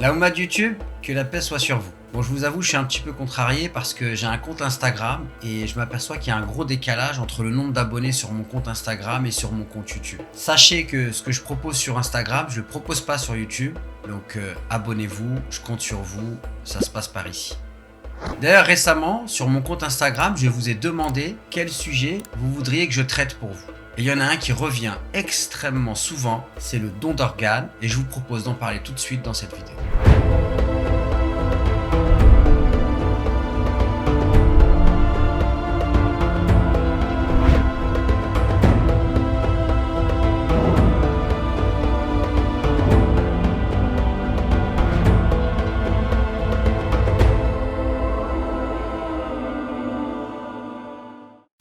La Oumma de YouTube, que la paix soit sur vous. Bon, je vous avoue, je suis un petit peu contrarié parce que j'ai un compte Instagram et je m'aperçois qu'il y a un gros décalage entre le nombre d'abonnés sur mon compte Instagram et sur mon compte YouTube. Sachez que ce que je propose sur Instagram, je ne le propose pas sur YouTube. Donc abonnez-vous, je compte sur vous, ça se passe par ici. D'ailleurs, récemment, sur mon compte Instagram, je vous ai demandé quel sujet vous voudriez que je traite pour vous. Et il y en a un qui revient extrêmement souvent, c'est le don d'organes, et je vous propose d'en parler tout de suite dans cette vidéo.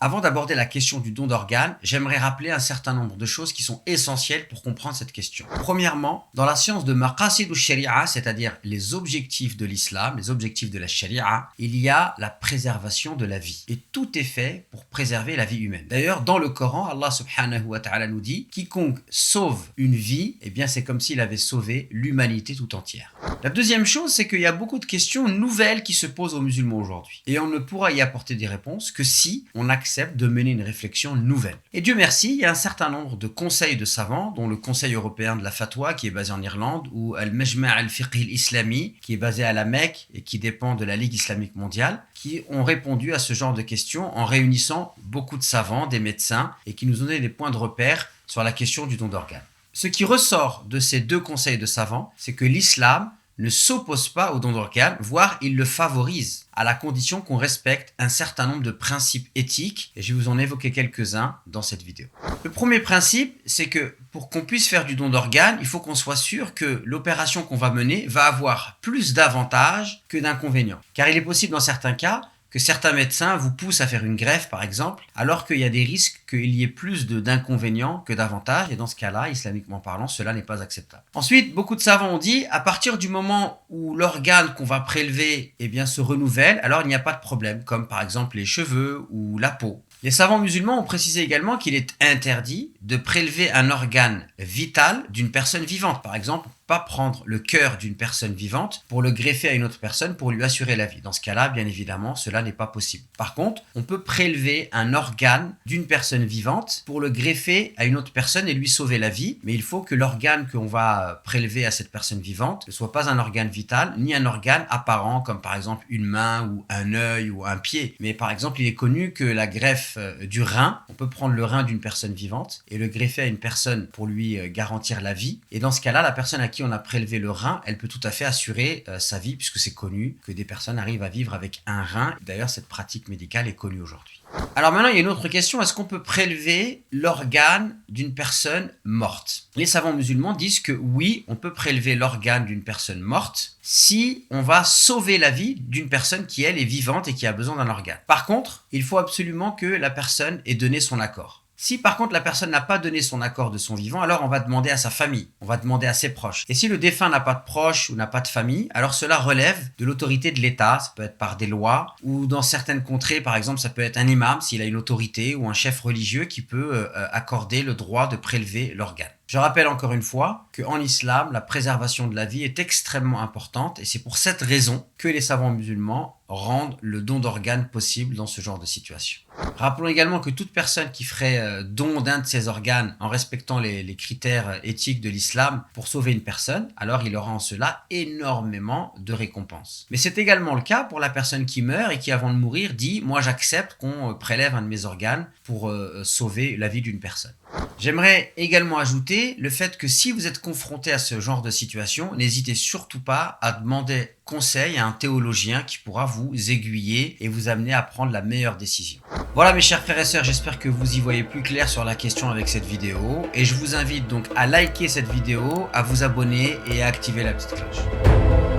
Avant d'aborder la question du don d'organes, j'aimerais rappeler un certain nombre de choses qui sont essentielles pour comprendre cette question. Premièrement, dans la science de Maqasid al-Sharia, c'est-à-dire les objectifs de l'islam, les objectifs de la Sharia, il y a la préservation de la vie. Et tout est fait pour préserver la vie humaine. D'ailleurs, dans le Coran, Allah subhanahu wa ta'ala nous dit « Quiconque sauve une vie, eh bien c'est comme s'il avait sauvé l'humanité tout entière. » La deuxième chose, c'est qu'il y a beaucoup de questions nouvelles qui se posent aux musulmans aujourd'hui. Et on ne pourra y apporter des réponses que si on accepte de mener une réflexion nouvelle. Et Dieu merci, il y a un certain nombre de conseils de savants, dont le Conseil européen de la fatwa qui est basé en Irlande, ou Al-Majma' al-Fiqh al-Islami qui est basé à la Mecque et qui dépend de la Ligue islamique mondiale, qui ont répondu à ce genre de questions en réunissant beaucoup de savants, des médecins, et qui nous ont donné des points de repère sur la question du don d'organes. Ce qui ressort de ces deux conseils de savants, c'est que l'islam ne s'oppose pas au don d'organes, voire il le favorise, à la condition qu'on respecte un certain nombre de principes éthiques, et je vais vous en évoquer quelques-uns dans cette vidéo. Le premier principe, c'est que pour qu'on puisse faire du don d'organes, il faut qu'on soit sûr que l'opération qu'on va mener va avoir plus d'avantages que d'inconvénients. Car il est possible dans certains cas que certains médecins vous poussent à faire une greffe, par exemple, alors qu'il y a des risques qu'il y ait plus d'inconvénients que d'avantages, et dans ce cas-là, islamiquement parlant, cela n'est pas acceptable. Ensuite, beaucoup de savants ont dit, à partir du moment où l'organe qu'on va prélever se renouvelle, alors il n'y a pas de problème, comme par exemple les cheveux ou la peau. Les savants musulmans ont précisé également qu'il est interdit de prélever un organe vital d'une personne vivante. Par exemple, pas prendre le cœur d'une personne vivante pour le greffer à une autre personne pour lui assurer la vie. Dans ce cas-là, bien évidemment, cela n'est pas possible. Par contre, on peut prélever un organe d'une personne vivante pour le greffer à une autre personne et lui sauver la vie, mais il faut que l'organe qu'on va prélever à cette personne vivante ne soit pas un organe vital, ni un organe apparent, comme par exemple une main ou un œil ou un pied. Mais par exemple, il est connu que la greffe du rein, on peut prendre le rein d'une personne vivante et le greffer à une personne pour lui garantir la vie. Et dans ce cas-là, la personne à qui on a prélevé le rein, elle peut tout à fait assurer sa vie, puisque c'est connu que des personnes arrivent à vivre avec un rein. D'ailleurs, cette pratique médicale est connue aujourd'hui. Alors maintenant, il y a une autre question. Est-ce qu'on peut prélever l'organe d'une personne morte? Les savants musulmans disent que oui, on peut prélever l'organe d'une personne morte si on va sauver la vie d'une personne qui, elle, est vivante et qui a besoin d'un organe. Par contre, il faut absolument que la personne ait donné son accord. Si par contre la personne n'a pas donné son accord de son vivant, alors on va demander à sa famille, on va demander à ses proches. Et si le défunt n'a pas de proches ou n'a pas de famille, alors cela relève de l'autorité de l'État, ça peut être par des lois, ou dans certaines contrées, par exemple, ça peut être un imam s'il a une autorité, ou un chef religieux qui peut accorder le droit de prélever l'organe. Je rappelle encore une fois qu'en islam, la préservation de la vie est extrêmement importante et c'est pour cette raison que les savants musulmans rendent le don d'organes possible dans ce genre de situation. Rappelons également que toute personne qui ferait don d'un de ses organes en respectant les critères éthiques de l'islam pour sauver une personne, alors il aura en cela énormément de récompenses. Mais c'est également le cas pour la personne qui meurt et qui avant de mourir dit « moi j'accepte qu'on prélève un de mes organes pour sauver la vie d'une personne ». J'aimerais également ajouter le fait que si vous êtes confronté à ce genre de situation, n'hésitez surtout pas à demander conseil à un théologien qui pourra vous aiguiller et vous amener à prendre la meilleure décision. Voilà mes chers frères et sœurs, j'espère que vous y voyez plus clair sur la question avec cette vidéo et je vous invite donc à liker cette vidéo, à vous abonner et à activer la petite cloche.